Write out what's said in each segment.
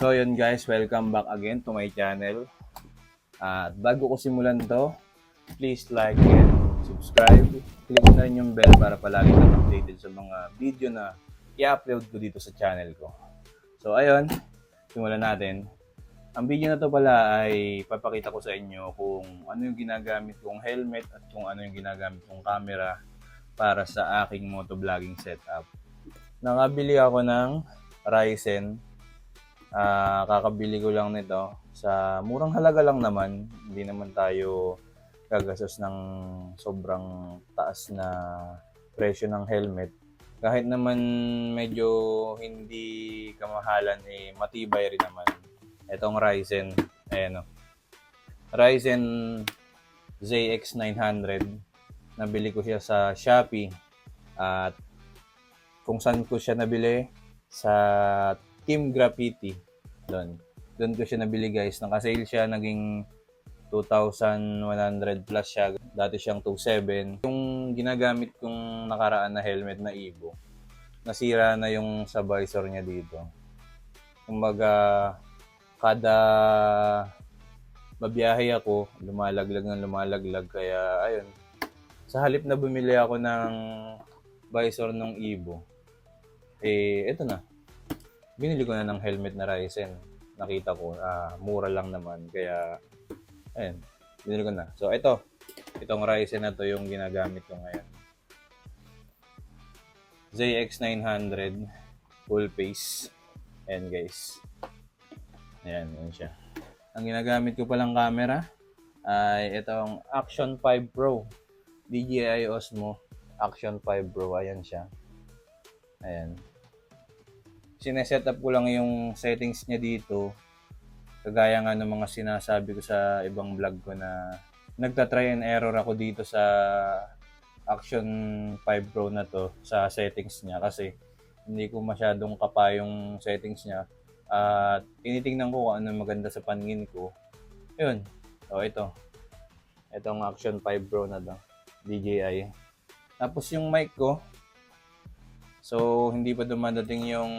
So yun guys, welcome back again to my channel. At bago ko simulan to, please like and subscribe. Click na rin yung bell para palagi kang updated sa mga video na i-upload ko dito sa channel ko. So ayun, simulan natin. Ang video na to pala ay papakita ko sa inyo kung ano yung ginagamit kong helmet at kung ano yung ginagamit kong camera para sa aking motovlogging setup. Nakabili ako ng Ryzen. Kakabili ko lang nito sa murang halaga lang naman. Hindi naman tayo gagastos ng sobrang taas na presyo ng helmet. Kahit naman medyo hindi kamahalan, matibay rin naman. Itong Ryzen, ayan o. Ryzen ZX 900. Nabili ko siya sa Shopee. At kung saan ko siya nabili, sa Team Graffiti. Doon ko siya nabili guys. Naka-sale siya, naging 2,100 plus siya. Dati siyang 2,700. Yung ginagamit kong nakaraan na helmet na Evo, nasira na yung sa visor niya dito. Kumbaga, kada babiyahe ako, lumalaglag ng lumalaglag. Kaya, ayun. Sa halip na bumili ako ng visor ng Evo, eto na. Binili ko na ng helmet na Ryzen. Nakita ko, mura lang naman. Kaya, ayun, binili ko na. So, itong Ryzen na to yung ginagamit ko ngayon. ZX 900 full face. Ayan guys. Ayan, yun siya. Ang ginagamit ko palang camera ay itong Action 5 Pro. DJI Osmo Action 5 Pro. Ayan siya. Ayan. Sineset up ko lang yung settings niya dito. Kagaya nga ng mga sinasabi ko sa ibang vlog ko na nagta-try and error ako dito sa Action 5 Pro na to sa settings niya kasi hindi ko masyadong kapa yung settings niya. At tinitingnan ko kung ano maganda sa paningin ko. Yun. So ito. Itong Action 5 Pro na to. DJI. Tapos yung mic ko. So hindi pa dumadating yung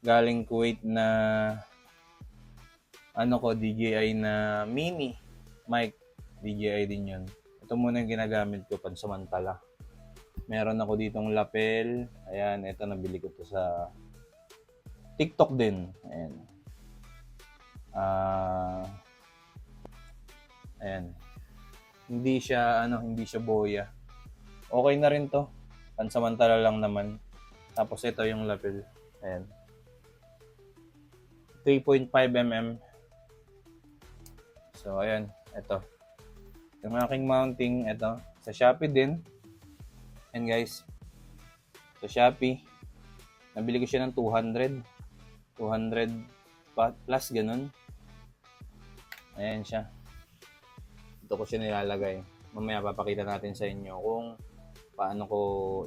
galing Kuwait na DJI na mini mic. DJI din yun. Ito muna yung ginagamit ko pansamantala. Meron ako ditong lapel. Ayan, ito nabili ko to sa TikTok din. Ayan. Ayan. Hindi siya boya. Okay na rin to. Pansamantala lang naman. Tapos ito yung lapel. Ayan. 3.5mm. So, ayan. Ito. Yung aking mounting, ito. Sa Shopee din. Ayan guys. Sa Shopee. Nabili ko siya ng 200. 200 plus ganun. Ayan siya. Ito ko siya nilalagay. Mamaya papakita natin sa inyo kung paano ko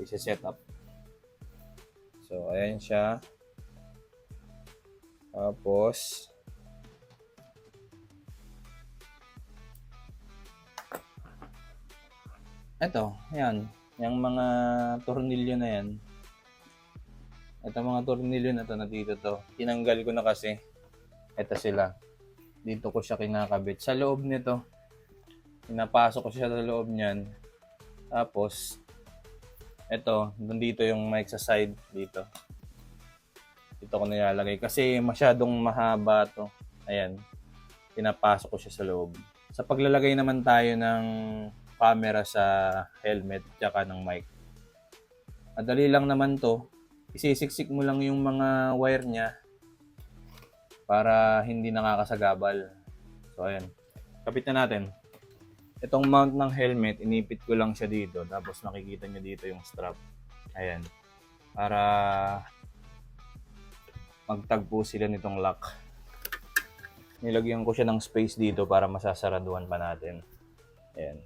i-set up. So, ayan siya. Tapos, ito, ayan. Yung mga tornilyo na yan. Ito mga tornilyo na to, na dito to. Tinanggal ko na kasi. Ito sila. Dito ko siya kinakabit. Sa loob nito, pinapasok ko siya sa loob niyan. Tapos, ito, nandito yung mic sa side dito. Dito ko nilalagay kasi masyadong mahaba to. Ayan. Pinapasok ko siya sa loob. Sa paglalagay naman tayo ng camera sa helmet tsaka ng mic. Madali lang naman to. Isisiksik mo lang yung mga wire niya para hindi nakakasagabal. So ayan. Kapit na natin. Itong mount ng helmet, inipit ko lang siya dito. Tapos makikita nyo dito yung strap. Ayan. Para magtagpo sila nitong lock. Nilagyan ko siya ng space dito para masasaraduhan pa natin. Ayan.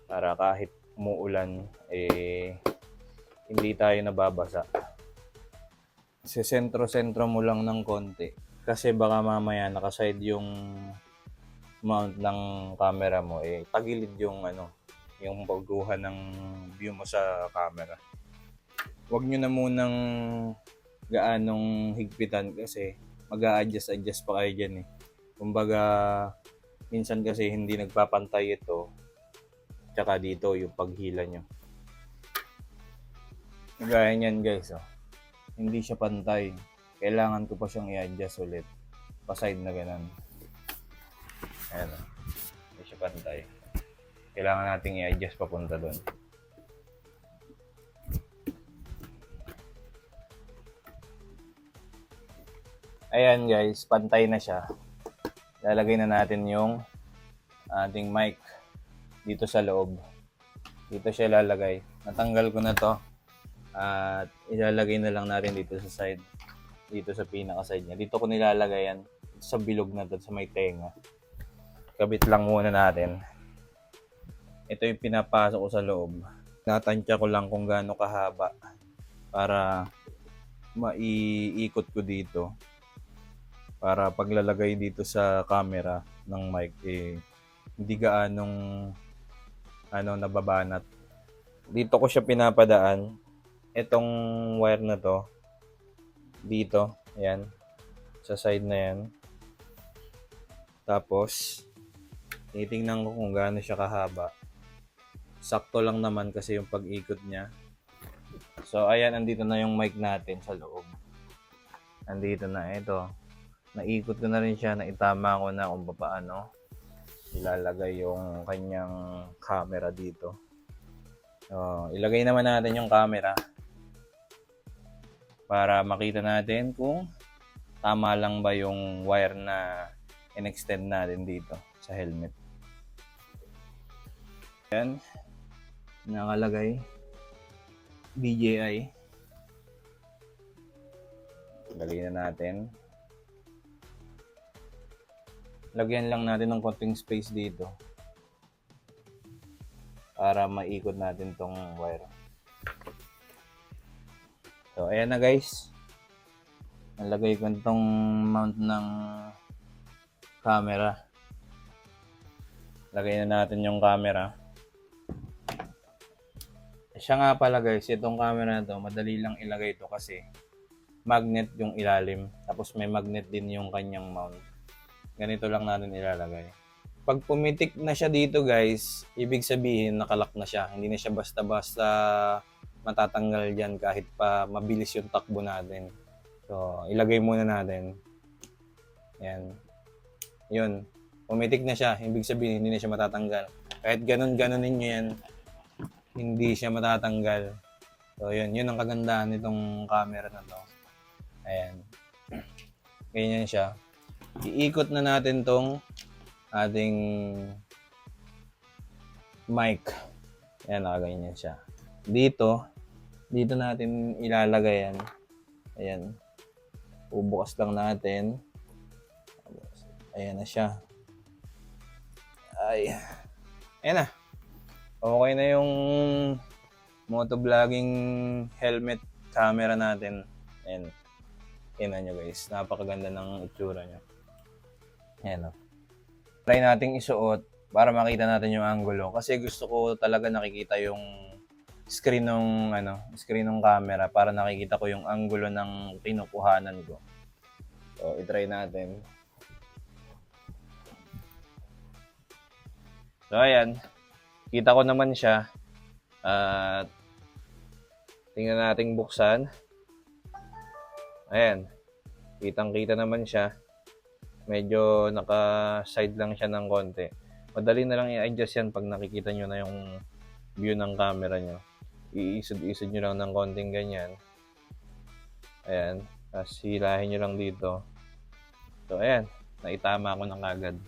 Para kahit umuulan, hindi tayo nababasa. Sentro-sentro mo lang ng konti. Kasi baka mamaya nakaside yung mount ng camera mo, tagilid yung yung pagkuha ng view mo sa camera. Huwag nyo na munang gaanong higpitan kasi mag-a-adjust pa kayo dyan eh. Kumbaga, minsan kasi hindi nagpapantay ito, tsaka dito yung paghila nyo. Gaya niyan guys, oh. Hindi siya pantay. Kailangan ko pa siyang i-adjust ulit. Pa-side na ganun. Ayan, oh. Hindi siya pantay. Kailangan nating i-adjust papunta doon. Ayan guys, pantay na siya. Lalagay na natin yung ating mic dito sa loob. Dito siya lalagay. Natanggal ko na to. At ilalagay na lang natin dito sa side. Dito sa pinaka-side niya. Dito ko nilalagay yan. Sa bilog na to, sa may tenga. Kabit lang muna natin. Ito yung pinapasok ko sa loob. Natantya ko lang kung gaano kahaba para maiikot ko dito. Para paglalagay dito sa camera ng mic hindi gaanong nababanat. Dito ko siya pinapadaan. Itong wire na to dito, ayan, sa side na yan. Tapos titingnan ko kung gaano siya kahaba. Sakto lang naman kasi yung pag-ikot niya. So ayan, andito na yung mic natin sa loob. Andito na ito. Naikot ko na rin siya, naitama ko na kung paano ilalagay yung kanyang camera dito. Ilagay naman natin yung camera para makita natin kung tama lang ba yung wire na in-extend natin dito sa helmet. Yan, nakalagay DJI. Lagyan na natin. Lagyan lang natin ng konting space dito para maikot natin tong wire. So, ayan na guys. Nalagay ko itong mount ng camera. Lagay na natin yung camera. Siya nga pala guys, itong camera na to, madali lang ilagay ito kasi magnet yung ilalim. Tapos may magnet din yung kanyang mount. Ganito lang natin ilalagay. Pag pumitik na siya dito guys, ibig sabihin nakalak na siya. Hindi na siya basta-basta matatanggal dyan kahit pa mabilis yung takbo natin. So, ilagay muna natin. Yan. Yun. Pumitik na siya. Ibig sabihin hindi na siya matatanggal. Kahit ganun-ganunin nyo yan, hindi siya matatanggal. So, yun. Yun ang kagandahan nitong camera na to. Ayan. Ganyan siya. Iikot na natin tong ating mic. Ayan, nakaganyan siya. Dito natin ilalagay yan. Ayan. Bubukas lang natin. Ayan na siya. Ay. Ayan na. Okay na yung motovlogging helmet camera natin. Ayan. Tingnan nyo guys. Napakaganda ng itsura nyo. Ayan o. Try nating isuot para makita natin yung angulo. Kasi gusto ko talaga nakikita yung screen ng camera para nakikita ko yung angulo ng kinukuhanan ko. So, i-try natin. So, ayan. Kita ko naman siya. At tingnan nating buksan. Ayan. Kitang-kita naman siya. Medyo naka-side lang siya ng konti. Madali na lang i-adjust yan pag nakikita nyo na yung view ng camera nyo. Iisod-isod nyo lang ng konting ganyan. Ayan. Tapos hilahin nyo lang dito. So, ayan. Naitama ko na kagad.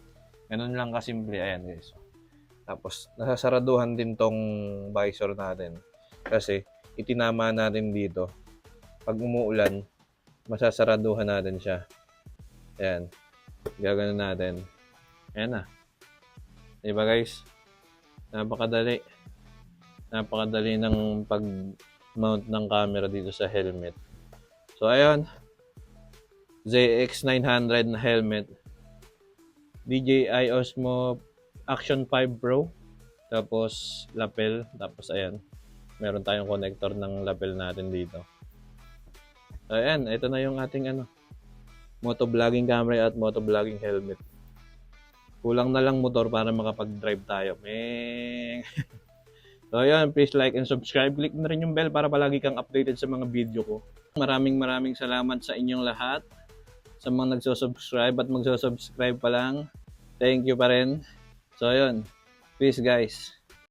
Ganun lang kasimple. Ayan guys. Tapos, nasasaraduhan din tong visor natin. Kasi, itinama natin dito. Pag umuulan, masasaraduhan natin siya. Ayan. Gagano natin. Ayan na. Diba guys? Napakadali. Napakadali ng pag-mount ng camera dito sa helmet. So, ayan. ZX900 na helmet. DJI Osmo Action 5 Pro. Tapos, lapel. Tapos, ayan. Meron tayong connector ng lapel natin dito. So, ayan. Ito na yung ating motovlogging camera at motovlogging helmet. Kulang na lang motor para makapag-drive tayo. Meng. So yun, please like and subscribe. Click na rin yung bell para palagi kang updated sa mga video ko. Maraming salamat sa inyong lahat. Sa mga nagsusubscribe at magsusubscribe pa lang. Thank you pa rin. So yun, peace guys.